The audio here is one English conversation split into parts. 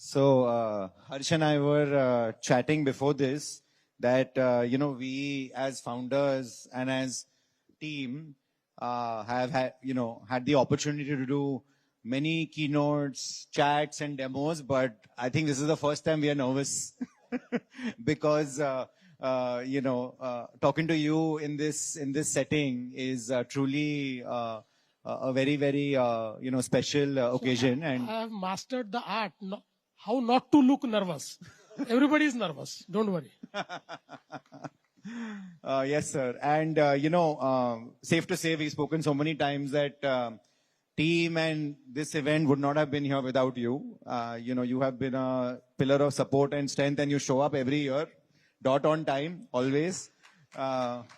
So, Harsh and I were chatting before this that, we as founders and as team have had the opportunity to do many keynotes, chats and demos, but I think this is the first time we are nervous because, talking to you in this setting is truly a very, very, special occasion. And I have mastered the art, how not to look nervous. Everybody is nervous. Don't worry. Yes, sir. And, safe to say, we've spoken so many times that team and this event would not have been here without you. You have been a pillar of support and strength, and you show up every year, dot on time, always. And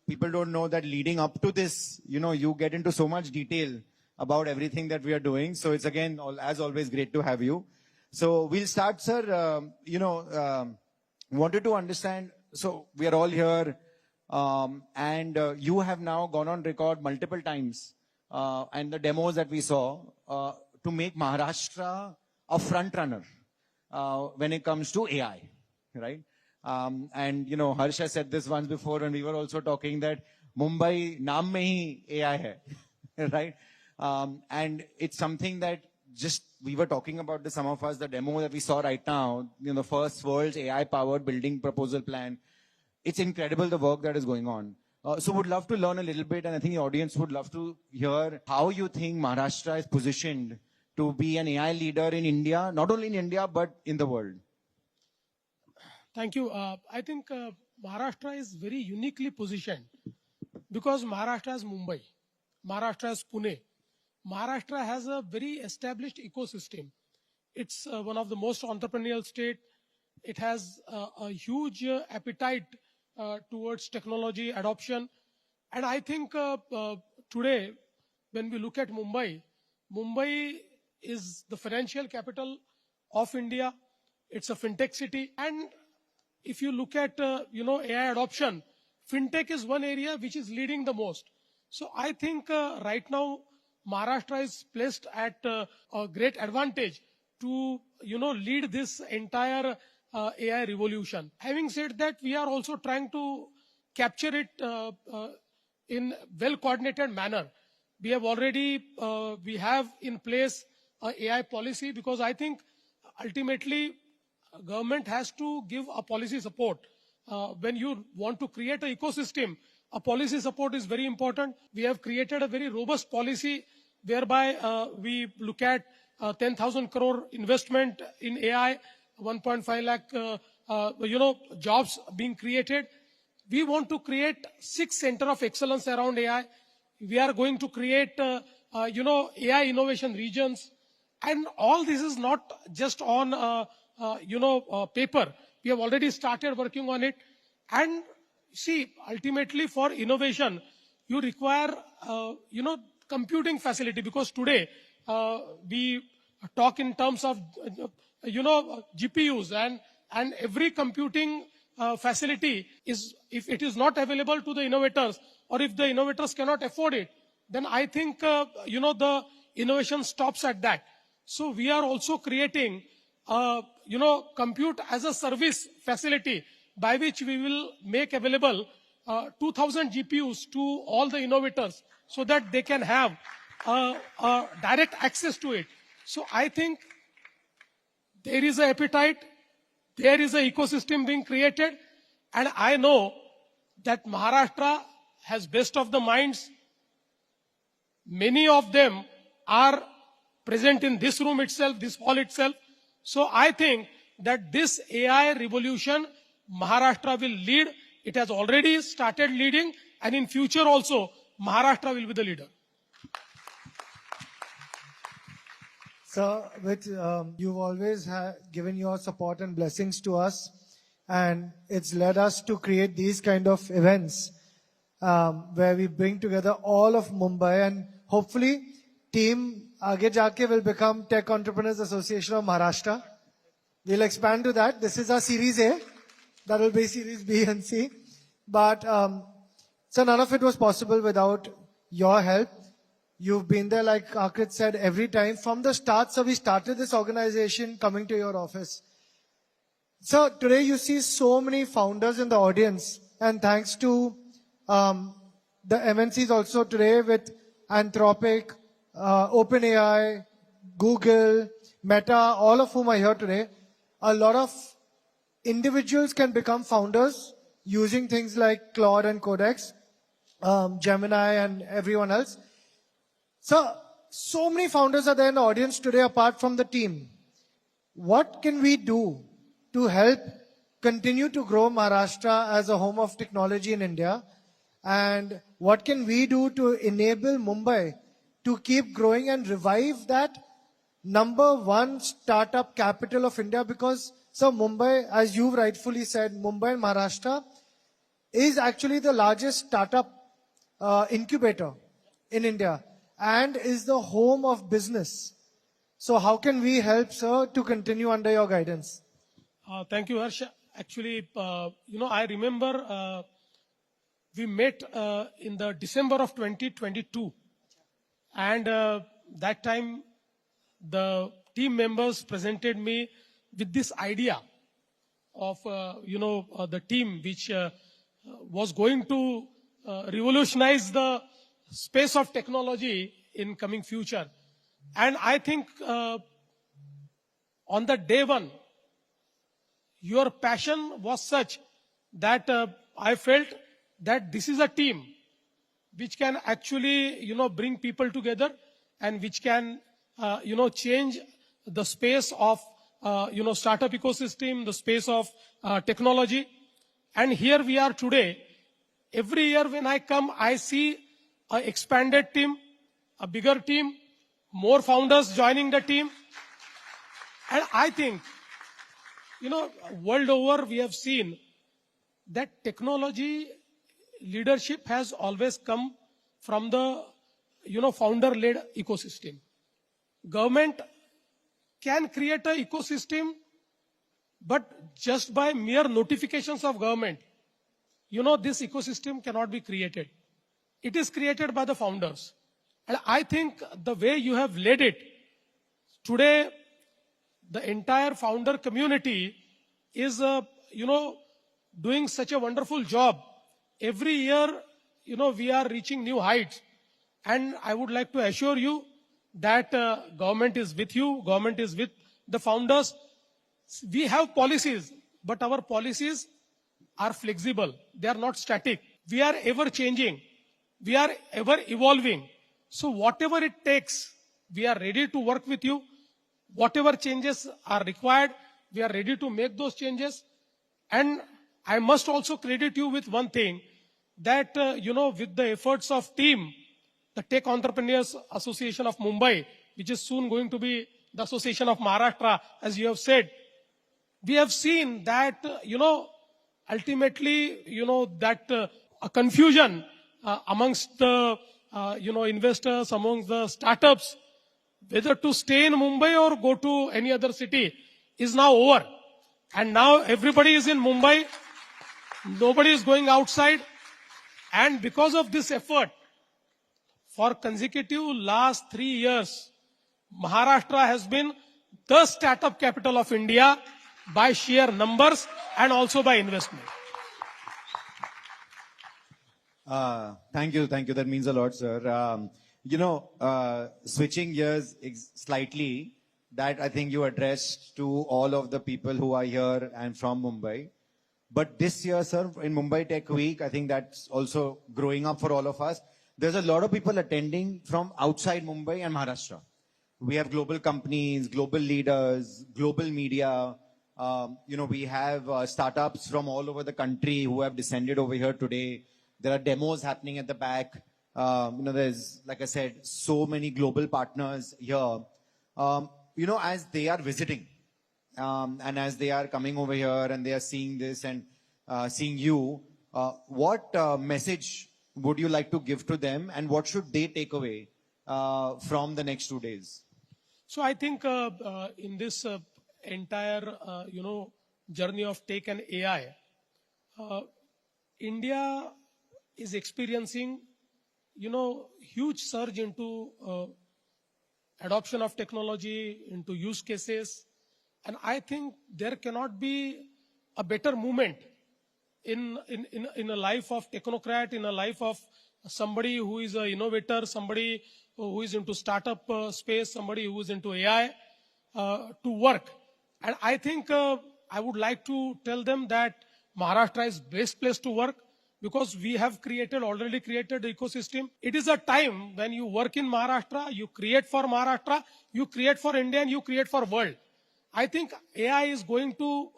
people don't know that leading up to this, you get into so much detail about everything that we are doing. So it's again, as always, great to have you. So we'll start, sir. Wanted to understand. So we are all here, and you have now gone on record multiple times, and the demos that we saw to make Maharashtra a front runner when it comes to AI, right? And Harsh has said this once before, and we were also talking that Mumbai naam mein hi AI hai, right? And it's something that just we were talking about this, some of us, the demo that we saw right now, the first world's AI-powered building proposal plan. It's incredible the work that is going on. So would love to learn a little bit, and I think the audience would love to hear how you think Maharashtra is positioned to be an AI leader in India, not only in India, but in the world. Thank you. I think Maharashtra is very uniquely positioned because Maharashtra is Mumbai, Maharashtra is Pune. Maharashtra has a very established ecosystem. It's one of the most entrepreneurial state. It has a huge appetite towards technology adoption. And I think today, when we look at Mumbai, Mumbai is the financial capital of India. It's a fintech city. And if you look at, AI adoption, fintech is one area which is leading the most. So I think right now, Maharashtra is placed at a great advantage to, lead this entire AI revolution. Having said that, we are also trying to capture it in well-coordinated manner. We have already, we have in place a AI policy because I think ultimately government has to give a policy support. When you want to create an ecosystem, a policy support is very important. We have created a very robust policy whereby we look at 10,000 crore investment in AI, 1.5 lakh, jobs being created. We want to create 6 centers of excellence around AI. We are going to create, AI innovation regions. And all this is not just on, paper. We have already started working on it. And see, ultimately for innovation, you require, computing facility because today we talk in terms of, GPUs and every computing facility is, if it is not available to the innovators or if the innovators cannot afford it, then I think, the innovation stops at that. So we are also creating, compute as a service facility by which we will make available 2,000 GPUs to all the innovators so that they can have direct access to it. So I think there is an appetite, there is an ecosystem being created, and I know that Maharashtra has best of the minds. Many of them are present in this room itself, this hall itself. So I think that this AI revolution, Maharashtra will lead. It has already started leading, and in future also, Maharashtra will be the leader. Sir, you've always given your support and blessings to us, and it's led us to create these kind of events where we bring together all of Mumbai, and hopefully team Aage Jaake will become Tech Entrepreneurs Association of Maharashtra. We'll expand to that. This is our Series A. That will be Series B and C. But so none of it was possible without your help. You've been there, like Akrit said, every time from the start. So we started this organization coming to your office. So today you see so many founders in the audience, and thanks to the MNCs also today with Anthropic, OpenAI, Google, Meta, all of whom are here today. A lot of individuals can become founders using things like Claude and Codex, Gemini and everyone else. So many founders are there in the audience today apart from the team. What can we do to help continue to grow Maharashtra as a home of technology in India? And what can we do to enable Mumbai to keep growing and revive that number one startup capital of India? Because, so Mumbai, as you rightfully said, Mumbai and Maharashtra is actually the largest startup incubator in India and is the home of business. So how can we help, sir, to continue under your guidance? Thank you, Harsh. Actually, I remember we met in the December of 2022. And that time, the team members presented me with this idea of, the team which was going to revolutionize the space of technology in coming future. And I think on the day one, your passion was such that I felt that this is a team which can actually, bring people together and which can, change the space of, startup ecosystem, the space of technology. And here we are today. Every year when I come, I see an expanded team, a bigger team, more founders joining the team. And I think, world over, we have seen that technology leadership has always come from the, founder-led ecosystem. Government can create an ecosystem, but just by mere notifications of government, this ecosystem cannot be created. It is created by the founders. And I think the way you have led it, today, the entire founder community is, doing such a wonderful job. Every year, we are reaching new heights. And I would like to assure you that government is with you, government is with the founders. We have policies, but our policies are flexible. They are not static. We are ever changing. We are ever evolving. So whatever it takes, we are ready to work with you. Whatever changes are required, we are ready to make those changes. And I must also credit you with one thing, that, with the efforts of team, the Tech Entrepreneurs Association of Mumbai, which is soon going to be the Association of Maharashtra, as you have said, we have seen that, ultimately, that a confusion amongst the, investors, amongst the startups, whether to stay in Mumbai or go to any other city is now over. And now everybody is in Mumbai. Nobody is going outside. And because of this effort, for consecutive last 3 years, Maharashtra has been the startup capital of India by sheer numbers and also by investment. Thank you. That means a lot, sir. Switching gears slightly, that I think you addressed to all of the people who are here and from Mumbai. But this year, sir, in Mumbai Tech Week, I think that's also growing up for all of us. There's a lot of people attending from outside Mumbai and Maharashtra. We have global companies, global leaders, global media. We have startups from all over the country who have descended over here today. There are demos happening at the back. There's, like I said, so many global partners here. As they are visiting, and as they are coming over here and they are seeing this and seeing you, what message would you like to give to them, and what should they take away from the next 2 days? So I think in this entire, journey of tech and AI, India is experiencing huge surge into adoption of technology, into use cases. And I think there cannot be a better moment in a life of technocrat, in a life of somebody who is an innovator, somebody who is into startup space, somebody who is into AI to work. And I think I would like to tell them that Maharashtra is best place to work because we have already created the ecosystem. It is a time when you work in Maharashtra, you create for Maharashtra, you create for India, and you create for world. I think AI is going to,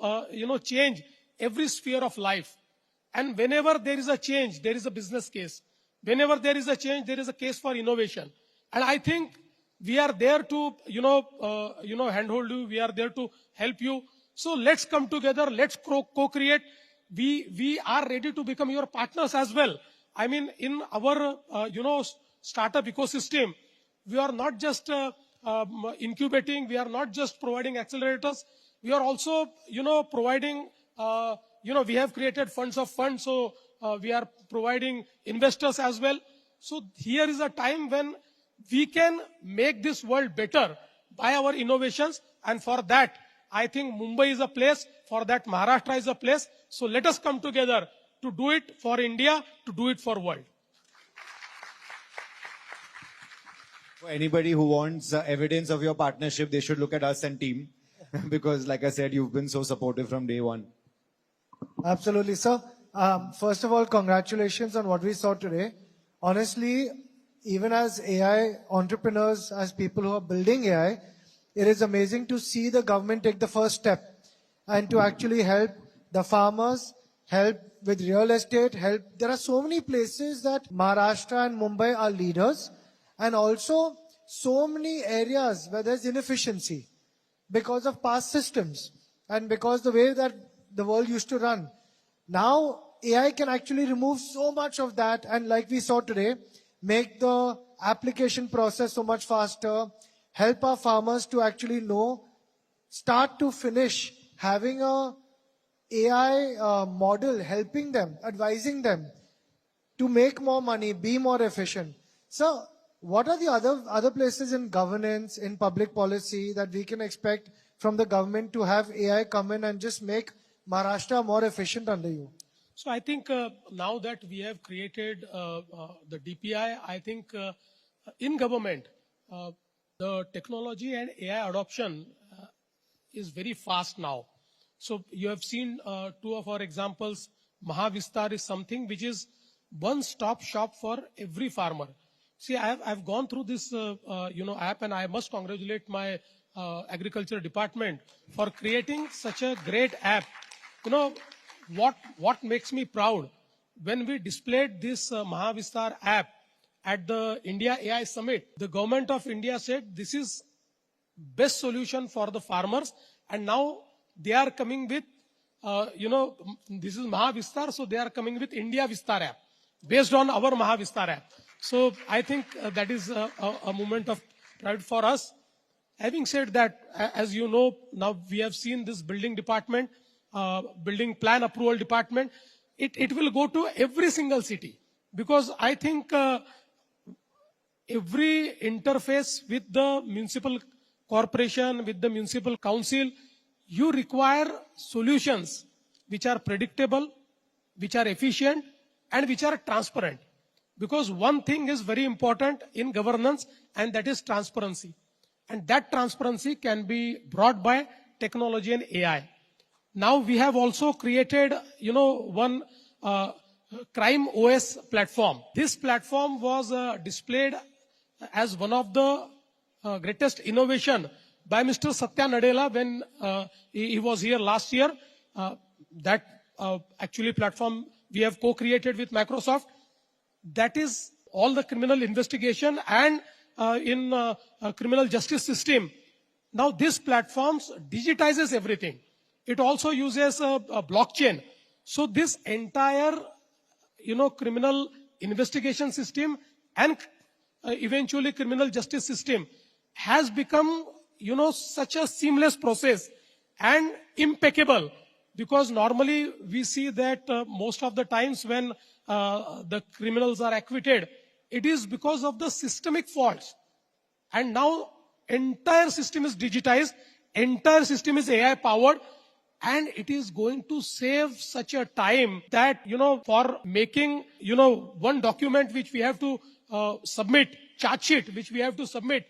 change every sphere of life. And whenever there is a change, there is a business case. Whenever there is a change, there is a case for innovation. And I think we are there to, handhold you. We are there to help you. So let's come together. Let's co-create. We are ready to become your partners as well. I mean, in our, startup ecosystem, we are not just incubating. We are not just providing accelerators. We are also, providing, we have created funds of funds. So we are providing investors as well. So here is a time when we can make this world better by our innovations. And for that, I think Mumbai is a place. For that, Maharashtra is a place. So let us come together to do it for India, to do it for world. For anybody who wants evidence of your partnership, they should look at us and team. Because like I said, you've been so supportive from day one. Absolutely, sir. First of all, congratulations on what we saw today. Honestly, even as AI entrepreneurs, as people who are building AI, it is amazing to see the government take the first step and to actually help the farmers, help with real estate, help. There are so many places that Maharashtra and Mumbai are leaders, and also so many areas where there's inefficiency because of past systems and because the way that the world used to run. Now, AI can actually remove so much of that, and like we saw today, make the application process so much faster, help our farmers to actually know, start to finish, having a AI model helping them, advising them to make more money, be more efficient. So what are the other places in governance, in public policy that we can expect from the government to have AI come in and just make Maharashtra more efficient under you? So I think now that we have created the DPI, I think in government, the technology and AI adoption is very fast now. So you have seen two of our examples. Mahavistar is something which is one-stop shop for every farmer. See, I've gone through this app, and I must congratulate my agriculture department for creating such a great app. What makes me proud, when we displayed this Mahavistar app at the India AI Summit, the government of India said this is best solution for the farmers, and now they are coming with, this is Mahavistar, so they are coming with India Vistar app based on our Mahavistar app. So I think that is a moment of pride for us. Having said that, as you know, now we have seen this building department, building plan approval department. It will go to every single city, because I think every interface with the municipal corporation, with the municipal council, you require solutions which are predictable, which are efficient, and which are transparent. Because one thing is very important in governance, and that is transparency. And that transparency can be brought by technology and AI. Now we have also created, one crime OS platform. This platform was displayed as one of the greatest innovation by Mr. Satya Nadella when he was here last year. That actually platform we have co-created with Microsoft. That is all the criminal investigation and in criminal justice system. Now this platforms digitizes everything. It also uses a blockchain. So this entire, criminal investigation system and eventually criminal justice system has become, such a seamless process and impeccable. Because normally we see that most of the times when the criminals are acquitted, it is because of the systemic faults. And now entire system is digitized, entire system is AI powered, and it is going to save such a time that, for making, one document which we have to submit, charge sheet which we have to submit,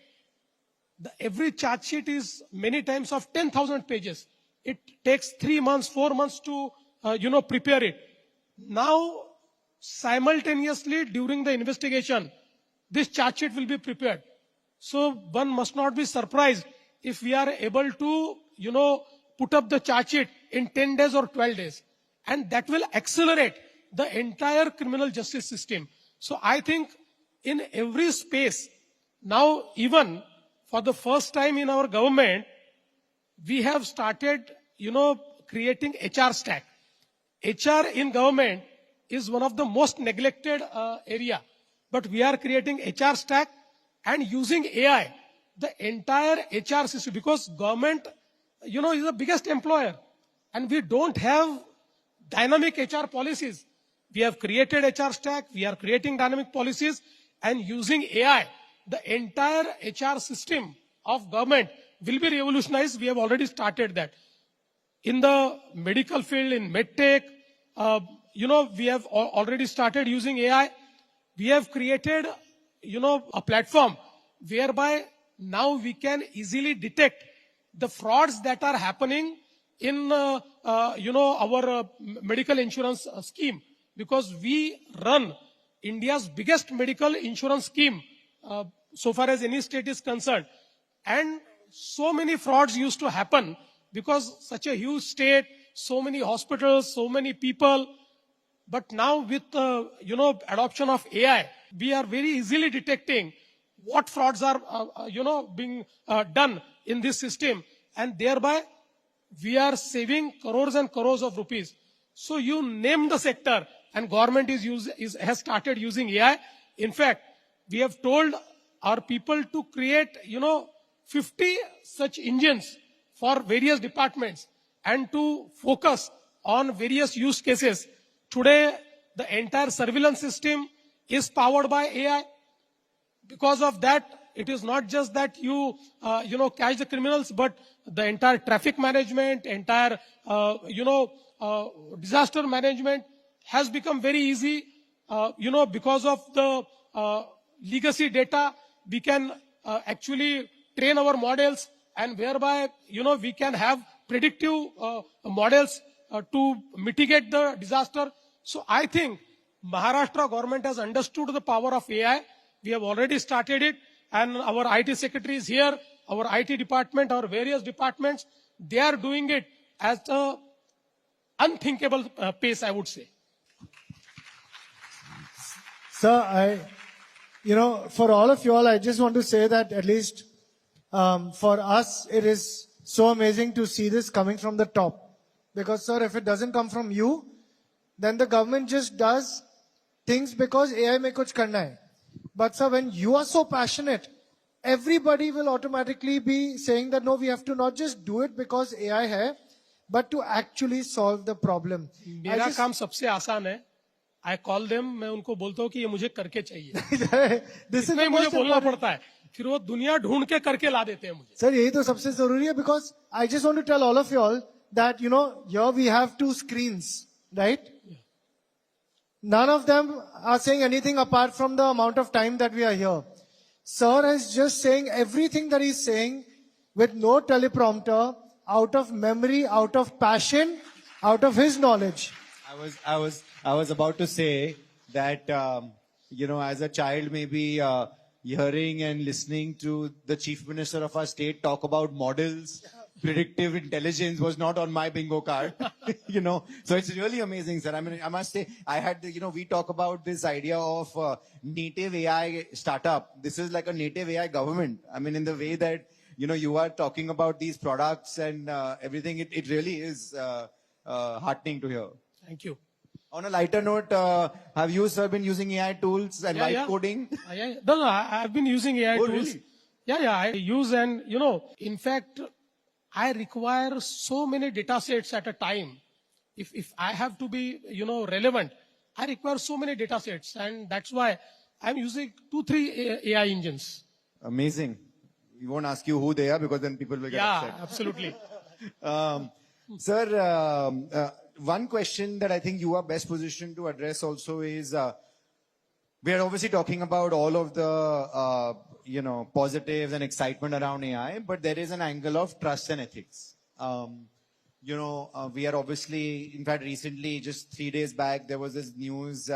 every charge sheet is many times of 10,000 pages. It takes 3 months, 4 months to, prepare it. Now, simultaneously during the investigation, this charge sheet will be prepared. So one must not be surprised if we are able to, put up the charge sheet in 10 days or 12 days. And that will accelerate the entire criminal justice system. So I think in every space, now even for the first time in our government, we have started, creating HR stack. HR in government is one of the most neglected area. But we are creating HR stack and using AI, the entire HR system, because government, is the biggest employer. And we don't have dynamic HR policies. We have created HR stack, we are creating dynamic policies, and using AI, the entire HR system of government will be revolutionized. We have already started that. In the medical field, in medtech, we have already started using AI. We have created, a platform whereby now we can easily detect the frauds that are happening in, our medical insurance scheme, because we run India's biggest medical insurance scheme, so far as any state is concerned. And so many frauds used to happen because such a huge state, so many hospitals, so many people. But now with, adoption of AI, we are very easily detecting what frauds are, being done in this system. And thereby, we are saving crores and crores of rupees. So you name the sector, and government has started using AI. In fact, we have told our people to create, 50 such engines for various departments and to focus on various use cases. Today, the entire surveillance system is powered by AI. Because of that, it is not just that you, catch the criminals, but the entire traffic management, entire, disaster management has become very easy. Because of the legacy data, we can actually train our models, and whereby, we can have predictive models to mitigate the disaster. So I think Maharashtra government has understood the power of AI. We have already started it, and our IT secretary is here, our IT department, our various departments, they are doing it at an unthinkable pace, I would say. Sir, for all of you all, I just want to say that at least for us, it is so amazing to see this coming from the top. Because, sir, if it doesn't come from you, then the government just does things because AI mein kuch karna hai. But, sir, when you are so passionate, everybody will automatically be saying that, no, we have to not just do it because AI hai, but to actually solve the problem. मेरा काम सबसे आसान है. I call them, मैं उनको बोलता हूँ कि ये मुझे करके चाहिए. This is नहीं the मुझे most बोलना important. पड़ता है. फिर वो दुनिया ढूंढ के करके ला देते हैं मुझे. Sir, यही तो सबसे जरूरी है, because I just want to tell all of you all that, here we have 2 screens, right? Yeah. None of them are saying anything apart from the amount of time that we are here. Sir is just saying everything that he's saying with no teleprompter, out of memory, out of passion, out of his knowledge. I was about to say that, as a child, maybe hearing and listening to the chief minister of our state talk about models, predictive intelligence was not on my bingo card, So it's really amazing, sir. I mean, I must say, I had, we talk about this idea of native AI startup. This is like a native AI government. I mean, in the way that, you are talking about these products and everything, it really is heartening to hear. Thank you. On a lighter note, have you, sir, been using AI tools and live coding? No, I've been using AI tools. Really? Yeah, I use, and, in fact, I require so many data sets at a time. If I have to be, relevant, I require so many data sets. And that's why I'm using 2-3 AI engines. Amazing. We won't ask you who they are because then people will get Yeah, upset. absolutely. Sir, one question that I think you are best positioned to address also is, we are obviously talking about all of the, positives and excitement around AI, but there is an angle of trust and ethics. We are obviously, in fact, recently, just 3 days back, there was this news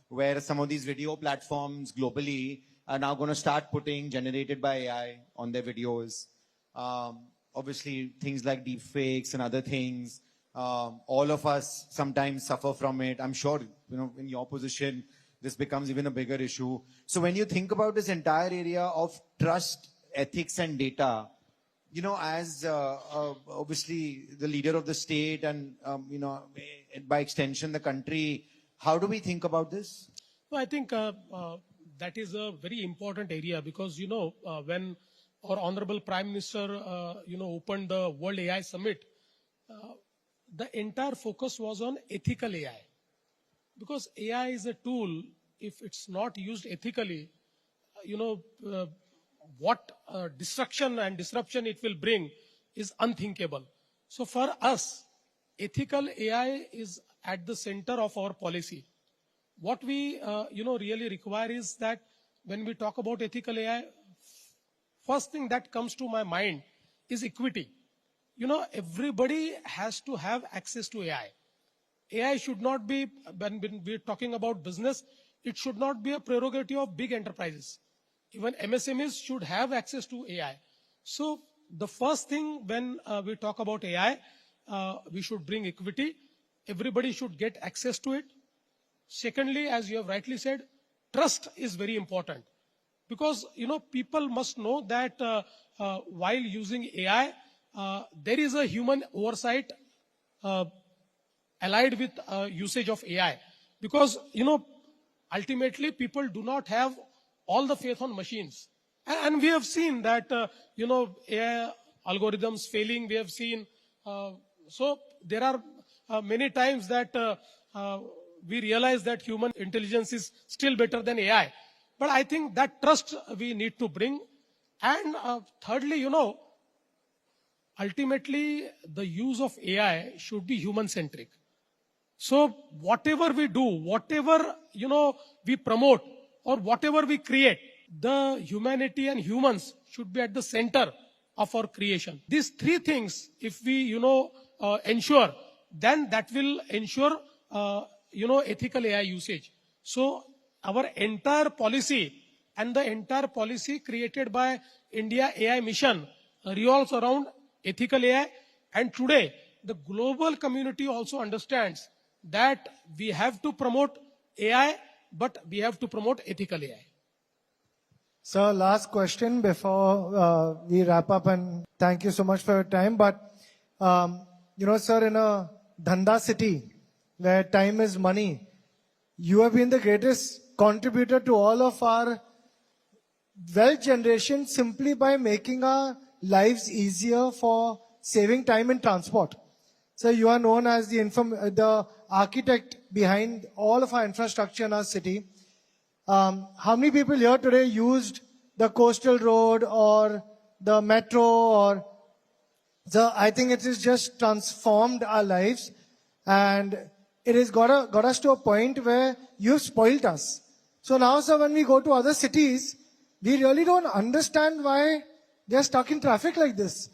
where some of these video platforms globally are now going to start putting generated by AI on their videos. Obviously, things like deepfakes and other things. All of us sometimes suffer from it. I'm sure, in your position, this becomes even a bigger issue. So when you think about this entire area of trust, ethics, and data, as obviously the leader of the state and, by extension, the country, how do we think about this? So I think that is a very important area because, when our Honorable Prime Minister, opened the World AI Summit, the entire focus was on ethical AI. Because AI is a tool, if it's not used ethically, what destruction and disruption it will bring is unthinkable. So for us, ethical AI is at the center of our policy. What we, really require is that when we talk about ethical AI, first thing that comes to my mind is equity. Everybody has to have access to AI. AI should not be, when we're talking about business, it should not be a prerogative of big enterprises. Even MSMEs should have access to AI. So the first thing when we talk about AI, we should bring equity. Everybody should get access to it. Secondly, as you have rightly said, trust is very important. Because, people must know that while using AI, there is a human oversight allied with usage of AI. Because, ultimately people do not have all the faith on machines. And we have seen that, AI algorithms failing, we have seen. So there are many times that we realize that human intelligence is still better than AI. But I think that trust we need to bring. And thirdly, ultimately the use of AI should be human-centric. So whatever we do, whatever, we promote or whatever we create, the humanity and humans should be at the center of our creation. These three things, if we, ensure, then that will ensure, ethical AI usage. So our entire policy and the entire policy created by India AI mission revolves around ethical AI. And today, the global community also understands that we have to promote AI, but we have to promote ethical AI. So last question before we wrap up, and thank you so much for your time. But, sir, in a Dhanda city where time is money, you have been the greatest contributor to all of our wealth generation simply by making our lives easier for saving time in transport. So you are known as the architect behind all of our infrastructure in our city. How many people here today used the coastal road or the metro? So I think it has just transformed our lives, and it has got us to a point where you've spoiled us. So now, sir, when we go to other cities, we really don't understand why they're stuck in traffic like this.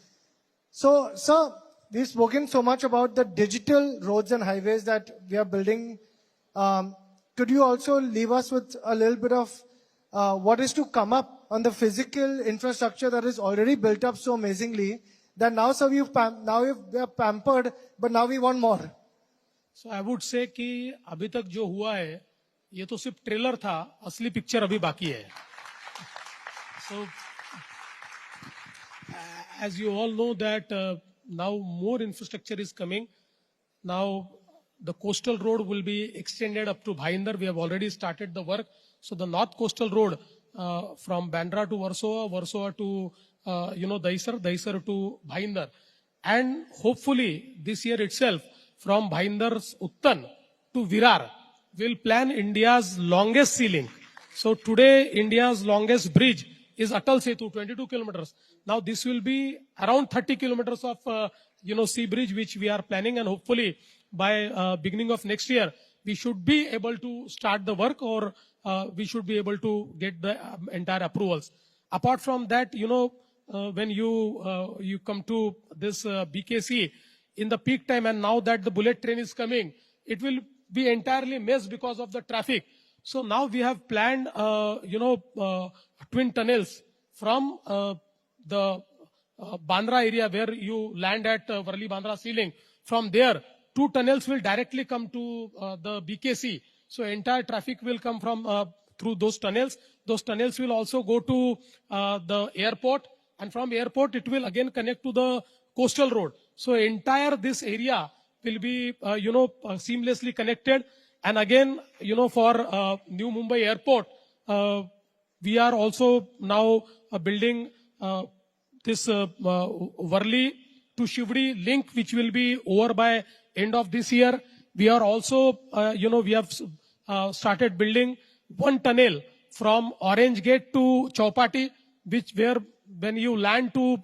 So, sir, we've spoken so much about the digital roads and highways that we are building. Could you also leave us with a little bit of what is to come up on the physical infrastructure that is already built up so amazingly that now, sir, we are pampered, but now we want more? So I would say कि अभी तक जो हुआ है, ये तो सिर्फ trailer था, असली पिक्चर अभी बाकी है. So, as you all know that now more infrastructure is coming. Now the coastal road will be extended up to Bhayandar. We have already started the work. So the North Coastal Road from Bandra to Warsaw to Dahisar to Bhayandar, and hopefully this year itself from Bhayandar's Uttan to Virar will plan India's longest sea link. So today, India's longest bridge is Atal Setu, 22 kilometers. Now this will be around 30 kilometers of, sea bridge, which we are planning, and hopefully by beginning of next year, we should be able to start the work, or we should be able to get the entire approvals. Apart from that, when you come to this BKC in the peak time, and now that the bullet train is coming, it will be entirely missed because of the traffic. So now we have planned, twin tunnels from the Bandra area where you land at Varli Bandra ceiling. From there, 2 tunnels will directly come to the BKC. So entire traffic will come from through those tunnels. Those tunnels will also go to the airport, and from airport it will again connect to the coastal road. So entire this area will be seamlessly connected. And again, for New Mumbai Airport, we are also now building this Varli to Shivdi link, which will be over by end of this year. We are also, we have started building 1 tunnel from Orange Gate to Chowpatty, where when you land to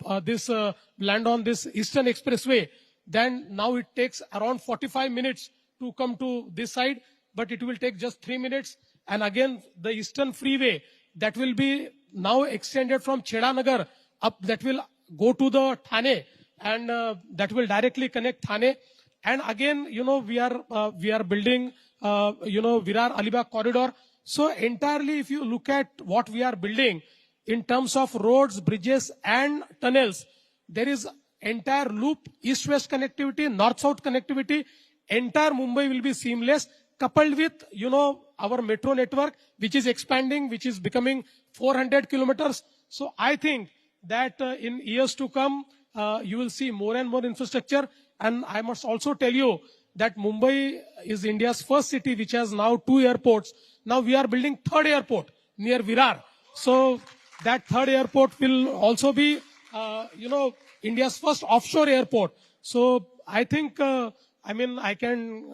land on this Eastern Expressway, then now it takes around 45 minutes to come to this side, but it will take just 3 minutes. And again, the Eastern Freeway, that will be now extended from Cheda Nagar up, that will go to the Thane, and that will directly connect Thane. And again, we are building, Virar Alibag corridor. So entirely, if you look at what we are building in terms of roads, bridges, and tunnels, there is entire loop, east-west connectivity, north-south connectivity. Entire Mumbai will be seamless, coupled with, our metro network, which is expanding, which is becoming 400 kilometers. So I think that in years to come, you will see more and more infrastructure. And I must also tell you that Mumbai is India's first city which has now 2 airports. Now we are building 3rd airport near Virar. So that 3rd airport will also be, India's first offshore airport. So I think, I can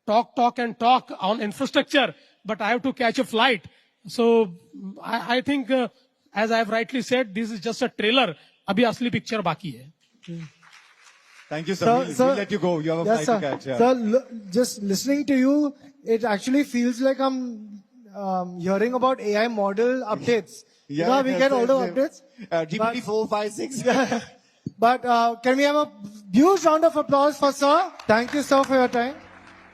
talk on infrastructure, but I have to catch a flight. So I think, as I have rightly said, this is just a trailer. Abhi asli picture baki hai. Thank you, sir. We'll let you go. You have a flight to catch. Yeah. Sir, just listening to you, it actually feels like I'm hearing about AI model updates. Yeah, we get all the updates. GPT 4, 5, 6. But can we have a huge round of applause for sir? Thank you, sir, for your time.